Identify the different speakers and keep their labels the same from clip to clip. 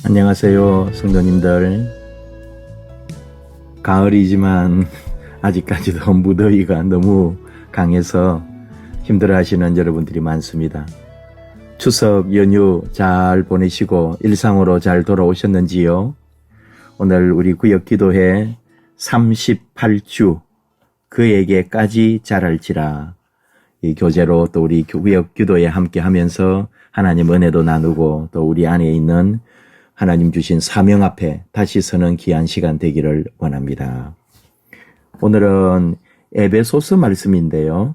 Speaker 1: 안녕하세요, 성도님들. 가을이지만 아직까지도 무더위가 너무 강해서 힘들어하시는 여러분들이 많습니다. 추석 연휴 잘 보내시고 일상으로 잘 돌아오셨는지요? 오늘 우리 구역기도회 38주 그에게까지 자랄지라 이 교재로 또 우리 구역기도회 함께 하면서 하나님 은혜도 나누고 또 우리 안에 있는 하나님 주신 사명 앞에 다시 서는 귀한 시간 되기를 원합니다. 오늘은 에베소서 말씀인데요.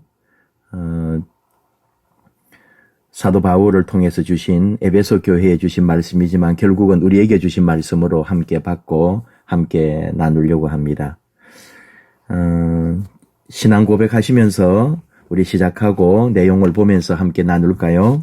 Speaker 1: 사도 바울을 통해서 주신 에베소 교회에 주신 말씀이지만 결국은 우리에게 주신 말씀으로 함께 받고 함께 나누려고 합니다. 신앙 고백하시면서 우리 시작하고 내용을 보면서 함께 나눌까요?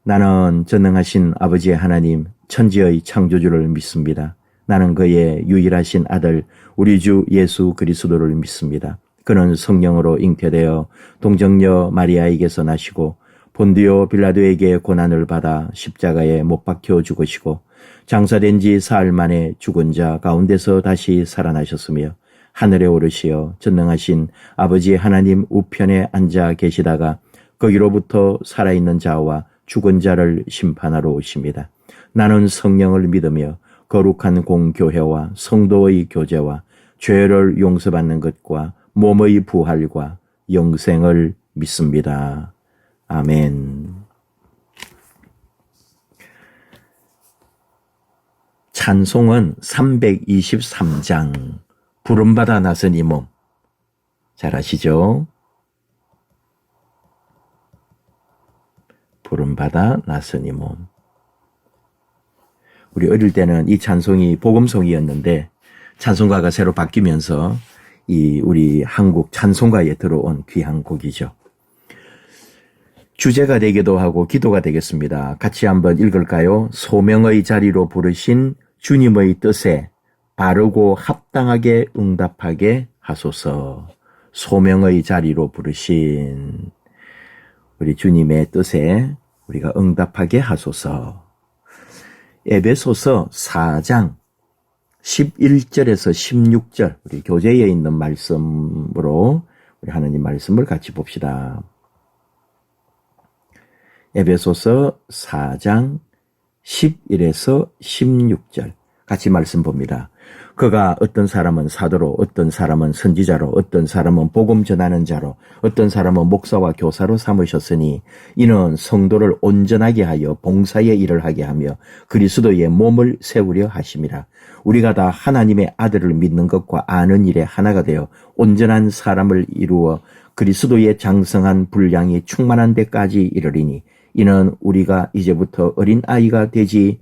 Speaker 1: 나는 전능하신 아버지의 하나님 천지의 창조주를 믿습니다. 나는 그의 유일하신 아들 우리 주 예수 그리스도를 믿습니다. 그는 성령으로 잉태되어 동정녀 마리아에게서 나시고 본디오 빌라도에게 고난을 받아 십자가에 못 박혀 죽으시고 장사된 지 사흘 만에 죽은 자 가운데서 다시 살아나셨으며 하늘에 오르시어 전능하신 아버지 하나님 우편에 앉아 계시다가 거기로부터 살아있는 자와 죽은 자를 심판하러 오십니다. 나는 성령을 믿으며 거룩한 공교회와 성도의 교제와 죄를 용서받는 것과 몸의 부활과 영생을 믿습니다. 아멘. 찬송은 323장 부름받아 나선 이 몸. 잘 아시죠? 부름받아 나선 이 몸. 우리 어릴 때는 이 찬송이 복음송이었는데 찬송가가 새로 바뀌면서 우리 한국 찬송가에 들어온 귀한 곡이죠. 주제가 되기도 하고 기도가 되겠습니다. 같이 한번 읽을까요? 소명의 자리로 부르신 주님의 뜻에 바르고 합당하게 응답하게 하소서. 소명의 자리로 부르신 우리 주님의 뜻에 우리가 응답하게 하소서. 에베소서 4장 11절에서 16절 우리 교재에 있는 말씀으로 우리 하나님 말씀을 같이 봅시다. 에베소서 4장 11에서 16절 같이 말씀 봅니다. 그가 어떤 사람은 사도로, 어떤 사람은 선지자로, 어떤 사람은 복음 전하는 자로, 어떤 사람은 목사와 교사로 삼으셨으니 이는 성도를 온전하게 하여 봉사의 일을 하게 하며 그리스도의 몸을 세우려 하심이라. 우리가 다 하나님의 아들을 믿는 것과 아는 일에 하나가 되어 온전한 사람을 이루어 그리스도의 장성한 분량이 충만한 데까지 이르리니 이는 우리가 이제부터 어린 아이가 되지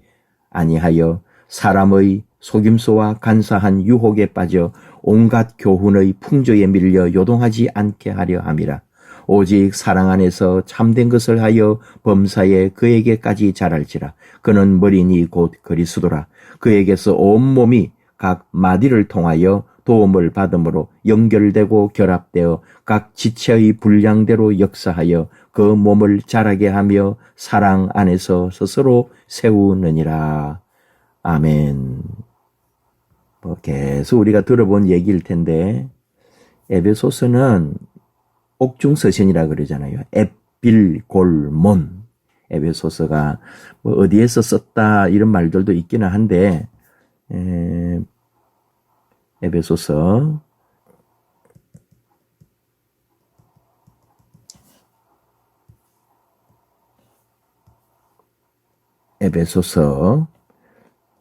Speaker 1: 아니하여 사람의 속임수와 간사한 유혹에 빠져 온갖 교훈의 풍조에 밀려 요동하지 않게 하려 함이라. 오직 사랑 안에서 참된 것을 하여 범사에 그에게까지 자랄지라. 그는 머리니 곧 그리스도라. 그에게서 온 몸이 각 마디를 통하여 도움을 받음으로 연결되고 결합되어 각 지체의 분량대로 역사하여 그 몸을 자라게 하며 사랑 안에서 스스로 세우느니라. 아멘. 계속 우리가 들어본 얘기일 텐데 에베소서는 옥중서신이라 그러잖아요. 앳빌골몬. 에베소서가 어디에서 썼다 이런 말들도 있기는 한데 에베소서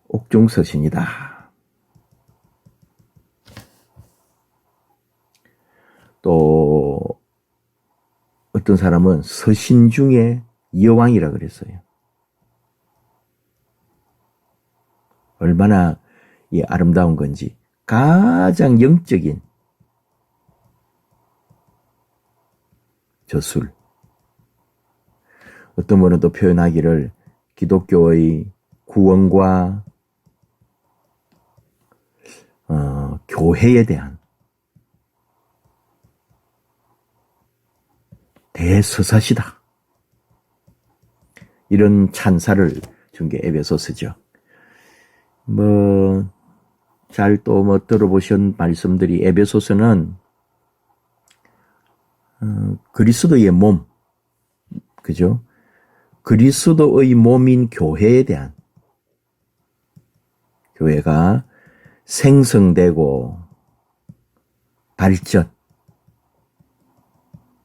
Speaker 1: 옥중서신이다. 또 어떤 사람은 서신 중에 여왕이라 그랬어요. 얼마나 아름다운 건지. 가장 영적인 저술. 어떤 분은 또 표현하기를 기독교의 구원과 교회에 대한 대서사시다. 이런 찬사를 준 게 에베소서죠. 잘 또 들어보신 말씀들이 에베소서는 그리스도의 몸, 그죠? 그리스도의 몸인 교회에 대한, 교회가 생성되고 발전,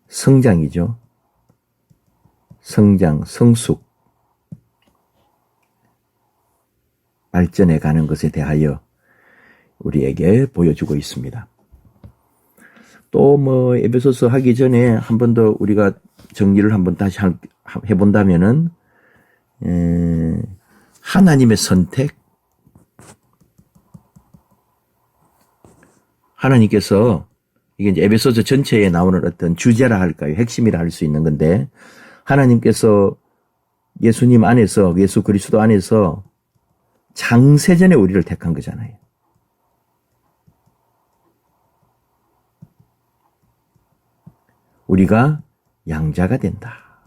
Speaker 1: 성장이죠. 성장, 성숙, 발전해 가는 것에 대하여 우리에게 보여주고 있습니다. 또 에베소서 하기 전에 한 번 더 우리가 정리를 한번 다시 해본다면은, 하나님의 선택, 하나님께서, 이게 이제 에베소서 전체에 나오는 어떤 주제라 할까요? 핵심이라 할 수 있는 건데, 하나님께서 예수님 안에서, 예수 그리스도 안에서 창세전에 우리를 택한 거잖아요. 우리가 양자가 된다.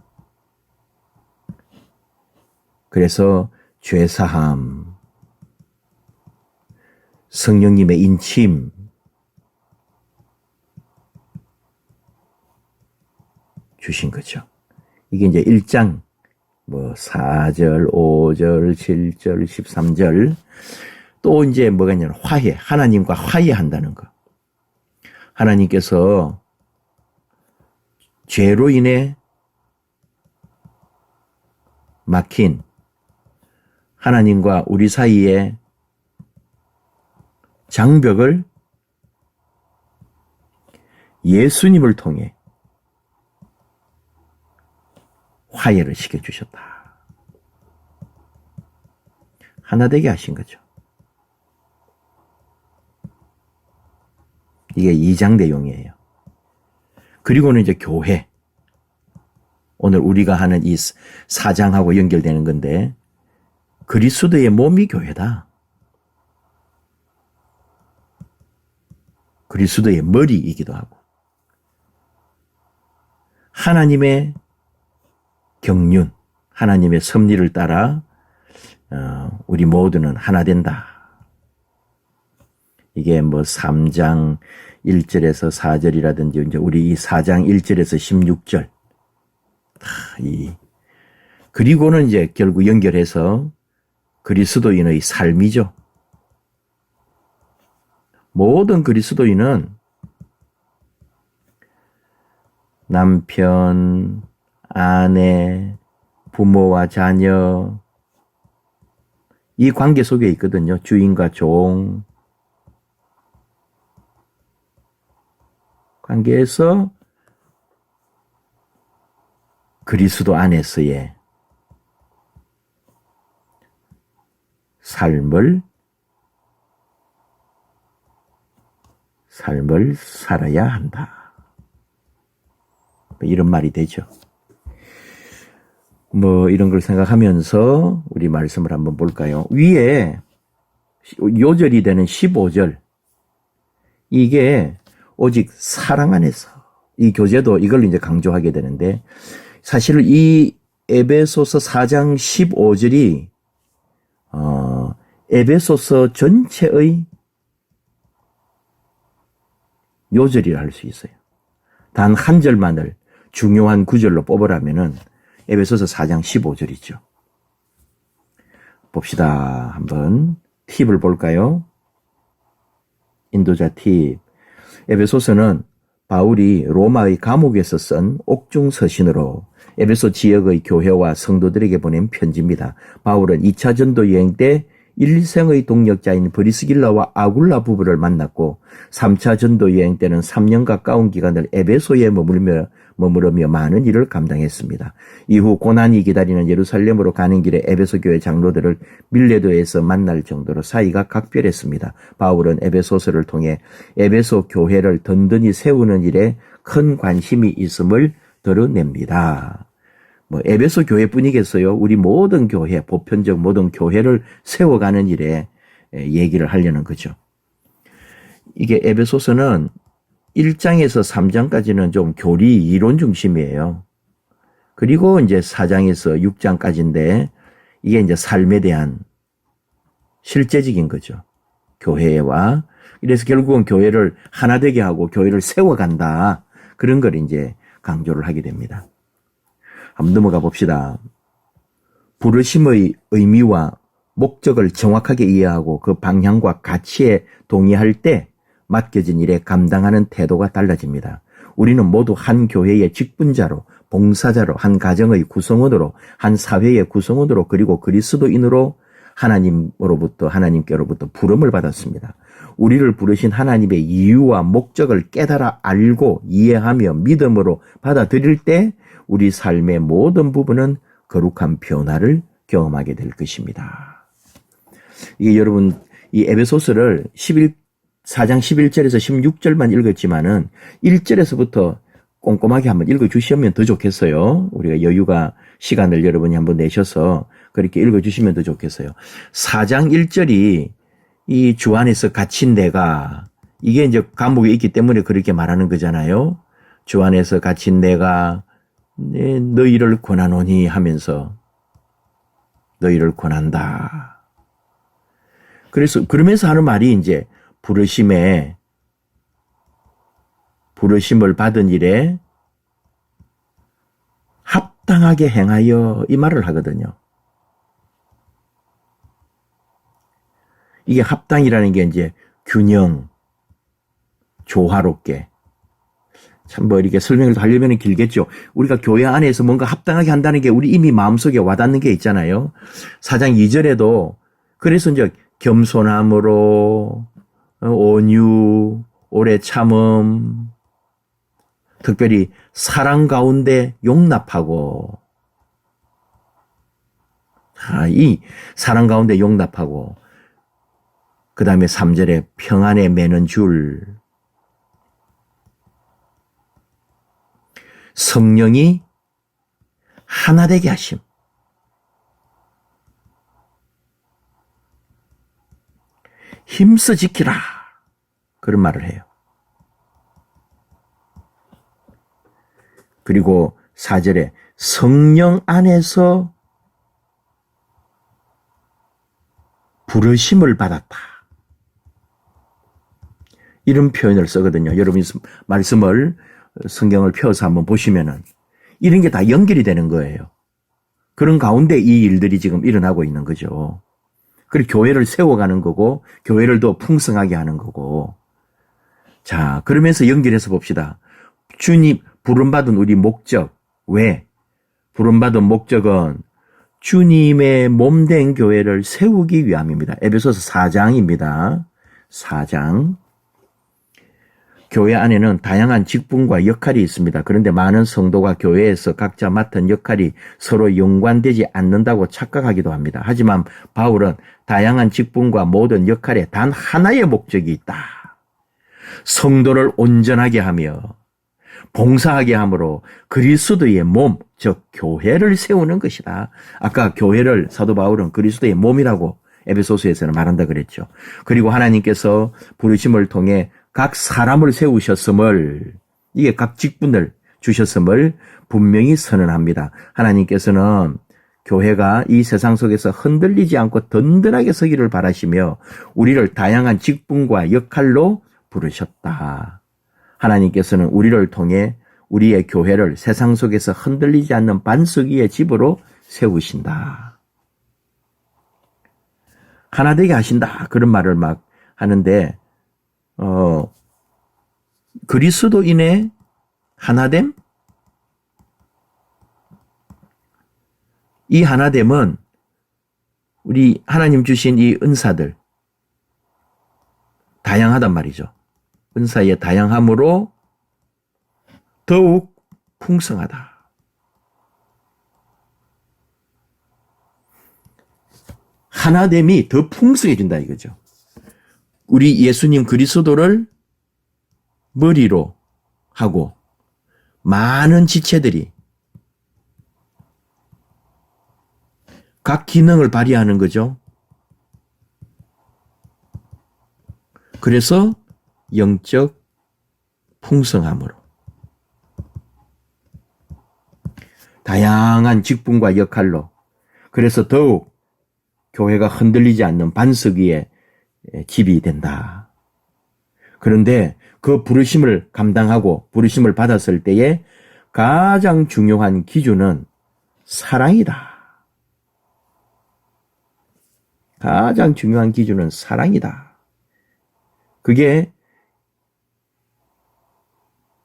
Speaker 1: 그래서 죄사함, 성령님의 인침, 주신 거죠. 이게 이제 1장 4절, 5절, 7절, 13절. 또 이제 뭐가 있냐면 화해, 하나님과 화해한다는 거. 하나님께서 죄로 인해 막힌 하나님과 우리 사이의 장벽을 예수님을 통해 화해를 시켜주셨다. 하나 되게 하신 거죠. 이게 2장 내용이에요. 그리고는 이제 교회. 오늘 우리가 하는 이 4장하고 연결되는 건데, 그리스도의 몸이 교회다. 그리스도의 머리이기도 하고, 하나님의 경륜, 하나님의 섭리를 따라 우리 모두는 하나 된다. 이게 3장 1절에서 4절이라든지 이제 우리 이 4장 1절에서 16절. 그리고는 이제 결국 연결해서 그리스도인의 삶이죠. 모든 그리스도인은 남편, 아내, 부모와 자녀, 이 관계 속에 있거든요. 주인과 종. 관계에서 그리스도 안에서의 삶을 살아야 한다. 이런 말이 되죠. 이런 걸 생각하면서 우리 말씀을 한번 볼까요? 위에 요절이 되는 15절. 이게 오직 사랑 안에서, 이 교제도 이걸 이제 강조하게 되는데, 사실 이 에베소서 4장 15절이 에베소서 전체의 요절이라 할 수 있어요. 단 한 절만을 중요한 구절로 뽑으라면은 에베소서 4장 15절이죠. 봅시다. 한번 팁을 볼까요? 인도자 팁. 에베소서는 바울이 로마의 감옥에서 쓴 옥중 서신으로 에베소 지역의 교회와 성도들에게 보낸 편지입니다. 바울은 2차 전도 여행 때 일생의 동역자인 브리스길라와 아굴라 부부를 만났고 3차 전도 여행 때는 3년 가까운 기간을 에베소에 머무르며 많은 일을 감당했습니다. 이후 고난이 기다리는 예루살렘으로 가는 길에 에베소 교회 장로들을 밀레도에서 만날 정도로 사이가 각별했습니다. 바울은 에베소서를 통해 에베소 교회를 든든히 세우는 일에 큰 관심이 있음을 드러냅니다. 에베소 교회뿐이겠어요. 우리 모든 교회, 보편적 모든 교회를 세워가는 일에 얘기를 하려는 거죠. 이게 에베소서는 1장에서 3장까지는 좀 교리 이론 중심이에요. 그리고 이제 4장에서 6장까지인데 이게 이제 삶에 대한 실제적인 거죠. 교회와. 그래서 결국은 교회를 하나 되게 하고 교회를 세워간다. 그런 걸 이제 강조를 하게 됩니다. 한번 넘어가 봅시다. 부르심의 의미와 목적을 정확하게 이해하고 그 방향과 가치에 동의할 때 맡겨진 일에 감당하는 태도가 달라집니다. 우리는 모두 한 교회의 직분자로, 봉사자로, 한 가정의 구성원으로, 한 사회의 구성원으로, 그리고 그리스도인으로 하나님께로부터 부름을 받았습니다. 우리를 부르신 하나님의 이유와 목적을 깨달아 알고 이해하며 믿음으로 받아들일 때 우리 삶의 모든 부분은 거룩한 변화를 경험하게 될 것입니다. 이게 여러분, 이 에베소서를 4장 11절에서 16절만 읽었지만은 1절에서부터 꼼꼼하게 한번 읽어주시면 더 좋겠어요. 우리가 여유가 시간을 여러분이 한번 내셔서 그렇게 읽어주시면 더 좋겠어요. 4장 1절이 이 주 안에서 갇힌 내가, 이게 이제 감옥에 있기 때문에 그렇게 말하는 거잖아요. 주 안에서 갇힌 내가 너희를 권하노니 하면서 너희를 권한다. 그러면서 하는 말이 이제 부르심을 받은 일에 합당하게 행하여 이 말을 하거든요. 이게 합당이라는 게 이제 균형, 조화롭게. 참 뭐 이렇게 설명을 하려면 길겠죠. 우리가 교회 안에서 뭔가 합당하게 한다는 게 우리 이미 마음속에 와닿는 게 있잖아요. 4장 2절에도 그래서 이제 겸손함으로 온유, 오래 참음, 특별히 사랑 가운데 용납하고, 이 사랑 가운데 용납하고, 그 다음에 3절에 평안에 매는 줄, 성령이 하나 되게 하심. 힘써 지키라. 그런 말을 해요. 그리고 4절에 성령 안에서 부르심을 받았다. 이런 표현을 쓰거든요. 여러분이 말씀을 성경을 펴서 한번 보시면은 이런 게 다 연결이 되는 거예요. 그런 가운데 이 일들이 지금 일어나고 있는 거죠. 그리고 교회를 세워가는 거고 교회를 더 풍성하게 하는 거고. 자, 그러면서 연결해서 봅시다. 주님 부름받은 우리 목적. 왜? 부름받은 목적은 주님의 몸된 교회를 세우기 위함입니다. 에베소서 4장입니다. 4장. 교회 안에는 다양한 직분과 역할이 있습니다. 그런데 많은 성도가 교회에서 각자 맡은 역할이 서로 연관되지 않는다고 착각하기도 합니다. 하지만 바울은 다양한 직분과 모든 역할에 단 하나의 목적이 있다. 성도를 온전하게 하며 봉사하게 함으로 그리스도의 몸, 즉 교회를 세우는 것이다. 아까 교회를 사도 바울은 그리스도의 몸이라고 에베소서에서는 말한다 그랬죠. 그리고 하나님께서 부르심을 통해 각 사람을 세우셨음을, 이게 각 직분을 주셨음을 분명히 선언합니다. 하나님께서는 교회가 이 세상 속에서 흔들리지 않고 든든하게 서기를 바라시며 우리를 다양한 직분과 역할로 부르셨다. 하나님께서는 우리를 통해 우리의 교회를 세상 속에서 흔들리지 않는 반석 위의 집으로 세우신다. 하나 되게 하신다. 그런 말을 막 하는데 그리스도인의 하나됨? 이 하나됨은 우리 하나님 주신 이 은사들 다양하단 말이죠. 은사의 다양함으로 더욱 풍성하다. 하나됨이 더 풍성해진다 이거죠. 우리 예수님 그리스도를 머리로 하고 많은 지체들이 각 기능을 발휘하는 거죠. 그래서 영적 풍성함으로 다양한 직분과 역할로, 그래서 더욱 교회가 흔들리지 않는 반석 위에 집이 된다. 그런데 그 부르심을 감당하고 부르심을 받았을 때에 가장 중요한 기준은 사랑이다. 가장 중요한 기준은 사랑이다. 그게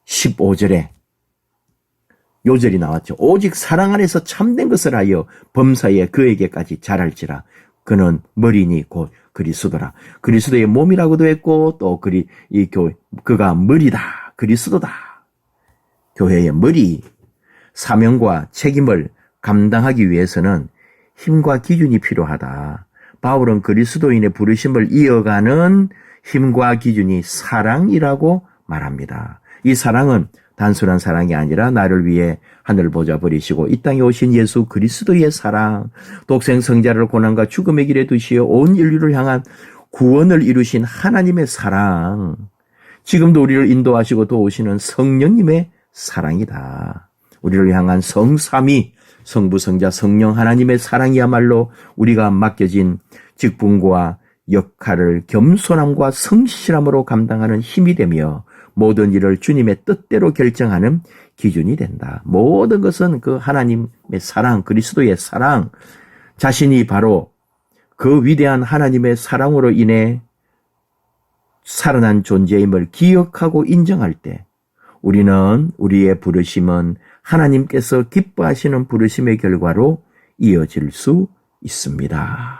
Speaker 1: 15절에 요절이 나왔죠. 오직 사랑 안에서 참된 것을 하여 범사에 그에게까지 자랄지라. 그는 머리니 곧 그리스도라. 그리스도의 몸이라고도 했고 또 그가 머리다. 그리스도다. 교회의 머리. 사명과 책임을 감당하기 위해서는 힘과 기준이 필요하다. 바울은 그리스도인의 부르심을 이어가는 힘과 기준이 사랑이라고 말합니다. 이 사랑은 단순한 사랑이 아니라 나를 위해 하늘 보좌 버리시고 이 땅에 오신 예수 그리스도의 사랑, 독생 성자를 고난과 죽음의 길에 두시어 온 인류를 향한 구원을 이루신 하나님의 사랑, 지금도 우리를 인도하시고 도우시는 성령님의 사랑이다. 우리를 향한 성삼위, 성부, 성자, 성령 하나님의 사랑이야말로 우리가 맡겨진 직분과 역할을 겸손함과 성실함으로 감당하는 힘이 되며 모든 일을 주님의 뜻대로 결정하는 기준이 된다. 모든 것은 그 하나님의 사랑, 그리스도의 사랑, 자신이 바로 그 위대한 하나님의 사랑으로 인해 살아난 존재임을 기억하고 인정할 때 우리는 우리의 부르심은 하나님께서 기뻐하시는 부르심의 결과로 이어질 수 있습니다.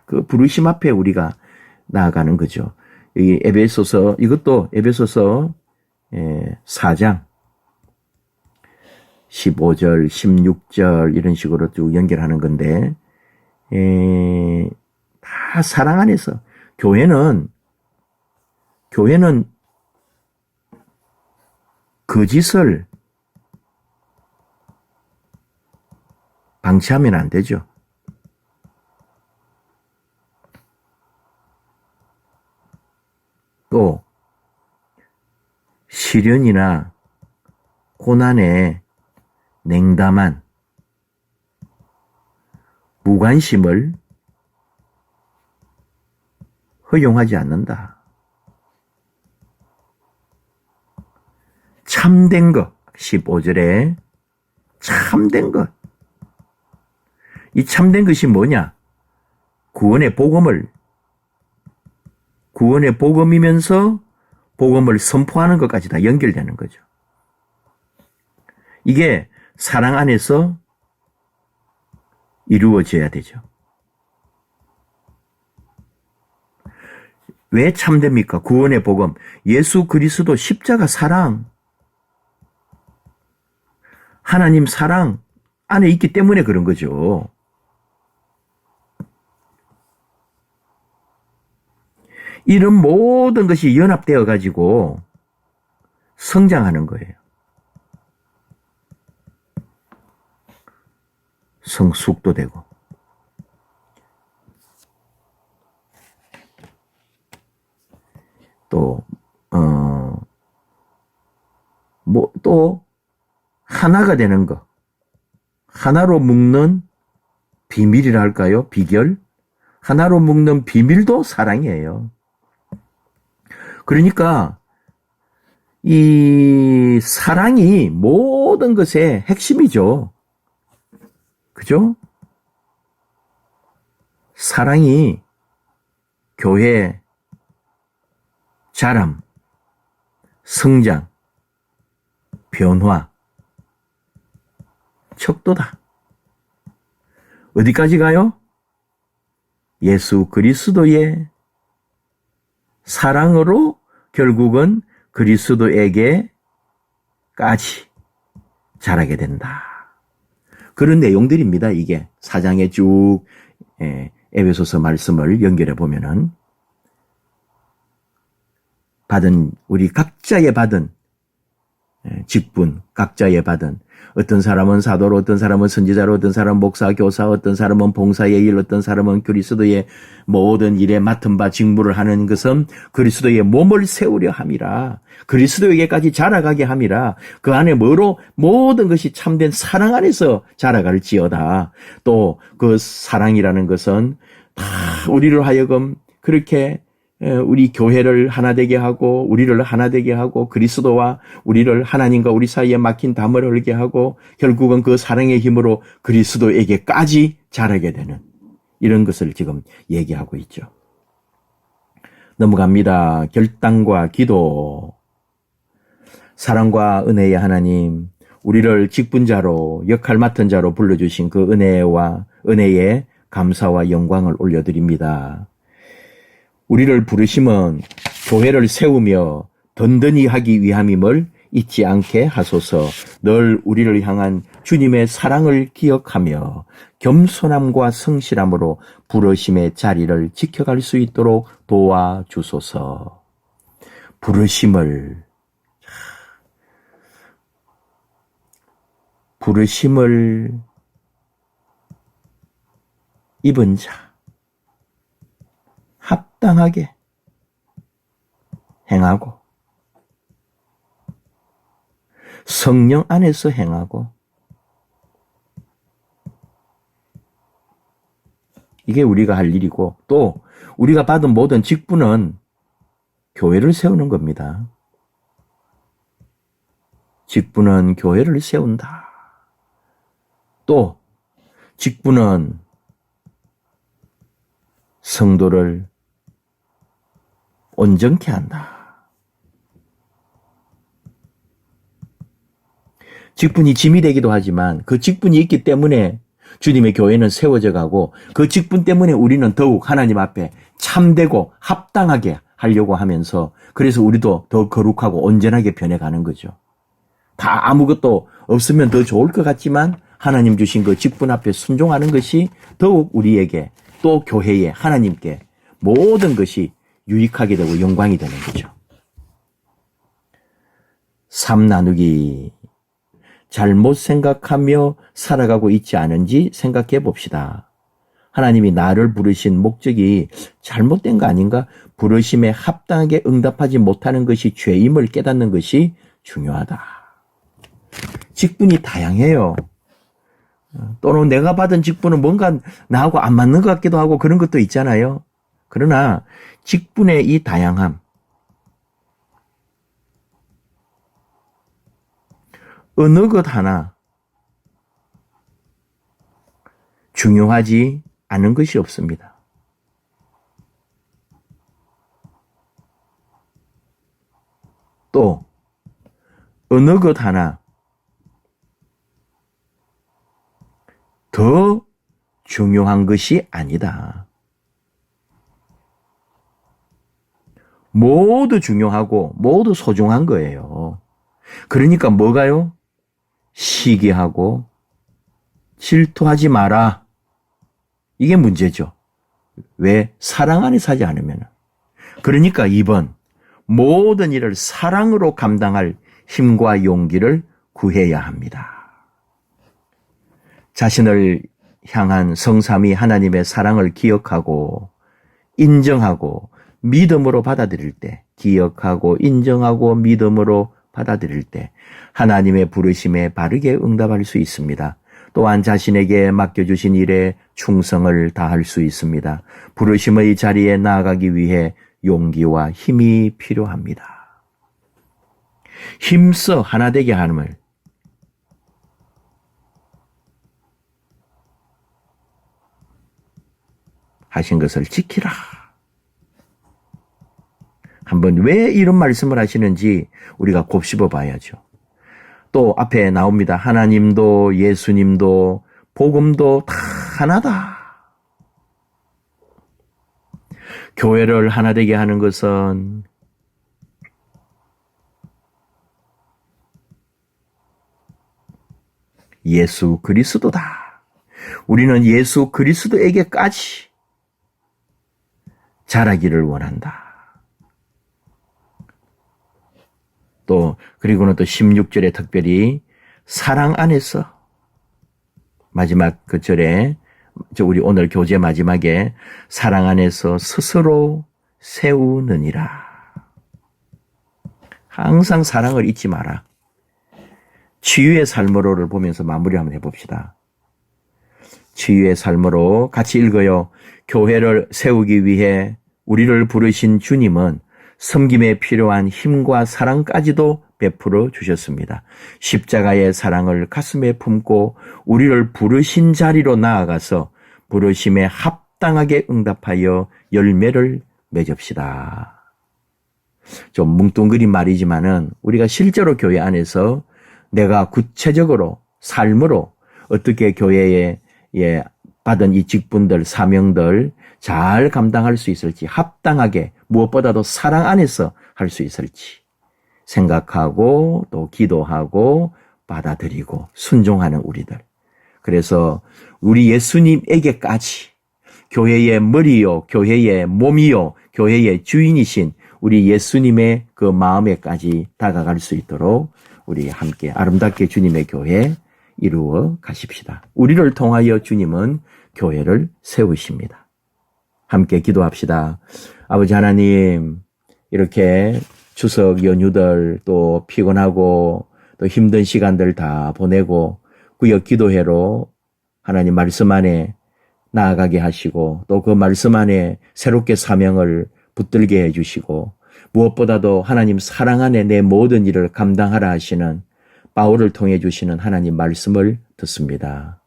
Speaker 1: 그 부르심 앞에 우리가 나아가는 거죠. 이 에베소서, 이것도 에베소서 4장 15절, 16절 이런 식으로 쭉 연결하는 건데 다 사랑 안에서 교회는 거짓을 방치하면 안 되죠. 또 시련이나 고난에 냉담한 무관심을 허용하지 않는다. 참된 것, 15절에 참된 것. 이 참된 것이 뭐냐? 구원의 복음이면서 복음을 선포하는 것까지 다 연결되는 거죠. 이게 사랑 안에서 이루어져야 되죠. 왜 참됩니까? 구원의 복음, 예수 그리스도 십자가 사랑, 하나님 사랑 안에 있기 때문에 그런 거죠. 이런 모든 것이 연합되어 가지고 성장하는 거예요. 성숙도 되고. 또 하나가 되는 거. 하나로 묶는 비밀이라 할까요? 비결? 하나로 묶는 비밀도 사랑이에요. 그러니까 이 사랑이 모든 것의 핵심이죠. 그죠? 사랑이 교회 자람, 성장, 변화, 척도다. 어디까지 가요? 예수 그리스도의 사랑으로 결국은 그리스도에게까지 자라게 된다. 그런 내용들입니다. 이게 4장에 쭉 에베소서 말씀을 연결해 보면은 우리 각자의 받은 직분 각자에 받은 어떤 사람은 사도로, 어떤 사람은 선지자로, 어떤 사람은 목사, 교사, 어떤 사람은 봉사의 일, 어떤 사람은 그리스도의 모든 일에 맡은 바 직무를 하는 것은 그리스도의 몸을 세우려 함이라. 그리스도에게까지 자라가게 함이라. 그 안에 뭐로 모든 것이 참된 사랑 안에서 자라갈지어다. 또 그 사랑이라는 것은 다 우리를 하여금 그렇게 우리 교회를 하나 되게 하고 우리를 하나 되게 하고 그리스도와 우리를 하나님과 우리 사이에 막힌 담을 흘게 하고 결국은 그 사랑의 힘으로 그리스도에게까지 자라게 되는 이런 것을 지금 얘기하고 있죠. 넘어갑니다. 결단과 기도. 사랑과 은혜의 하나님, 우리를 직분자로 역할 맡은 자로 불러주신 그 은혜에 감사와 영광을 올려드립니다. 우리를 부르심은 교회를 세우며 든든히 하기 위함임을 잊지 않게 하소서. 늘 우리를 향한 주님의 사랑을 기억하며 겸손함과 성실함으로 부르심의 자리를 지켜갈 수 있도록 도와주소서. 부르심을 입은 자, 합당하게 행하고 성령 안에서 행하고 이게 우리가 할 일이고 또 우리가 받은 모든 직분은 교회를 세우는 겁니다. 직분은 교회를 세운다. 또 직분은 성도를 온전케 한다. 직분이 짐이 되기도 하지만 그 직분이 있기 때문에 주님의 교회는 세워져 가고 그 직분 때문에 우리는 더욱 하나님 앞에 참되고 합당하게 하려고 하면서 그래서 우리도 더 거룩하고 온전하게 변해가는 거죠. 다 아무것도 없으면 더 좋을 것 같지만 하나님 주신 그 직분 앞에 순종하는 것이 더욱 우리에게 또 교회에 하나님께 모든 것이 유익하게 되고 영광이 되는 거죠. 삶 나누기. 잘못 생각하며 살아가고 있지 않은지 생각해 봅시다. 하나님이 나를 부르신 목적이 잘못된 거 아닌가? 부르심에 합당하게 응답하지 못하는 것이 죄임을 깨닫는 것이 중요하다. 직분이 다양해요. 또는 내가 받은 직분은 뭔가 나하고 안 맞는 것 같기도 하고 그런 것도 있잖아요. 그러나 직분의 이 다양함, 어느 것 하나 중요하지 않은 것이 없습니다. 또 어느 것 하나 더 중요한 것이 아니다. 모두 중요하고 모두 소중한 거예요. 그러니까 뭐가요? 시기하고 질투하지 마라. 이게 문제죠. 왜? 사랑 안에 사지 않으면. 그러니까 2번, 모든 일을 사랑으로 감당할 힘과 용기를 구해야 합니다. 자신을 향한 성삼위 하나님의 사랑을 기억하고 인정하고 믿음으로 받아들일 때, 기억하고 인정하고 믿음으로 받아들일 때 하나님의 부르심에 바르게 응답할 수 있습니다. 또한 자신에게 맡겨주신 일에 충성을 다할 수 있습니다. 부르심의 자리에 나아가기 위해 용기와 힘이 필요합니다. 힘써 하나 되게 함을 하신 것을 지키라. 한번 왜 이런 말씀을 하시는지 우리가 곱씹어 봐야죠. 또 앞에 나옵니다. 하나님도 예수님도 복음도 다 하나다. 교회를 하나 되게 하는 것은 예수 그리스도다. 우리는 예수 그리스도에게까지 자라기를 원한다. 그리고는 또 16절에 특별히 사랑 안에서 마지막 그 절에 우리 오늘 교재 마지막에 사랑 안에서 스스로 세우느니라. 항상 사랑을 잊지 마라. 치유의 삶으로를 보면서 마무리 한번 해봅시다. 치유의 삶으로 같이 읽어요. 교회를 세우기 위해 우리를 부르신 주님은 섬김에 필요한 힘과 사랑까지도 베풀어 주셨습니다. 십자가의 사랑을 가슴에 품고 우리를 부르신 자리로 나아가서 부르심에 합당하게 응답하여 열매를 맺읍시다. 좀 뭉뚱그린 말이지만은 우리가 실제로 교회 안에서 내가 구체적으로 삶으로 어떻게 교회에 받은 이 직분들, 사명들 잘 감당할 수 있을지, 합당하게 무엇보다도 사랑 안에서 할 수 있을지 생각하고 또 기도하고 받아들이고 순종하는 우리들. 그래서 우리 예수님에게까지 교회의 머리요, 교회의 몸이요, 교회의 주인이신 우리 예수님의 그 마음에까지 다가갈 수 있도록 우리 함께 아름답게 주님의 교회 이루어 가십시다. 우리를 통하여 주님은 교회를 세우십니다. 함께 기도합시다. 아버지 하나님, 이렇게 추석 연휴들 또 피곤하고 또 힘든 시간들 다 보내고 구역 기도회로 하나님 말씀 안에 나아가게 하시고 또 그 말씀 안에 새롭게 사명을 붙들게 해주시고 무엇보다도 하나님 사랑 안에 내 모든 일을 감당하라 하시는 바울을 통해 주시는 하나님 말씀을 듣습니다.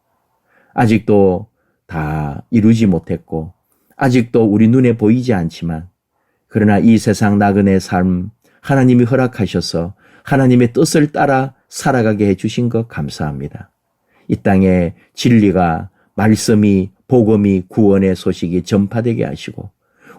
Speaker 1: 아직도 다 이루지 못했고 아직도 우리 눈에 보이지 않지만 그러나 이 세상 나그네 삶 하나님이 허락하셔서 하나님의 뜻을 따라 살아가게 해주신 것 감사합니다. 이 땅에 진리가 말씀이 복음이 구원의 소식이 전파되게 하시고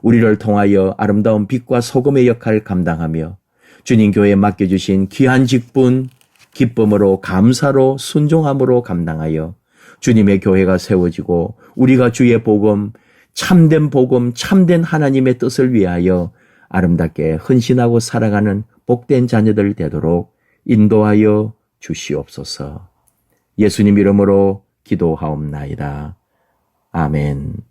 Speaker 1: 우리를 통하여 아름다운 빛과 소금의 역할을 감당하며 주님 교회에 맡겨주신 귀한 직분 기쁨으로 감사로 순종함으로 감당하여 주님의 교회가 세워지고 우리가 주의 복음 참된 하나님의 뜻을 위하여 아름답게 헌신하고 살아가는 복된 자녀들 되도록 인도하여 주시옵소서. 예수님 이름으로 기도하옵나이다. 아멘.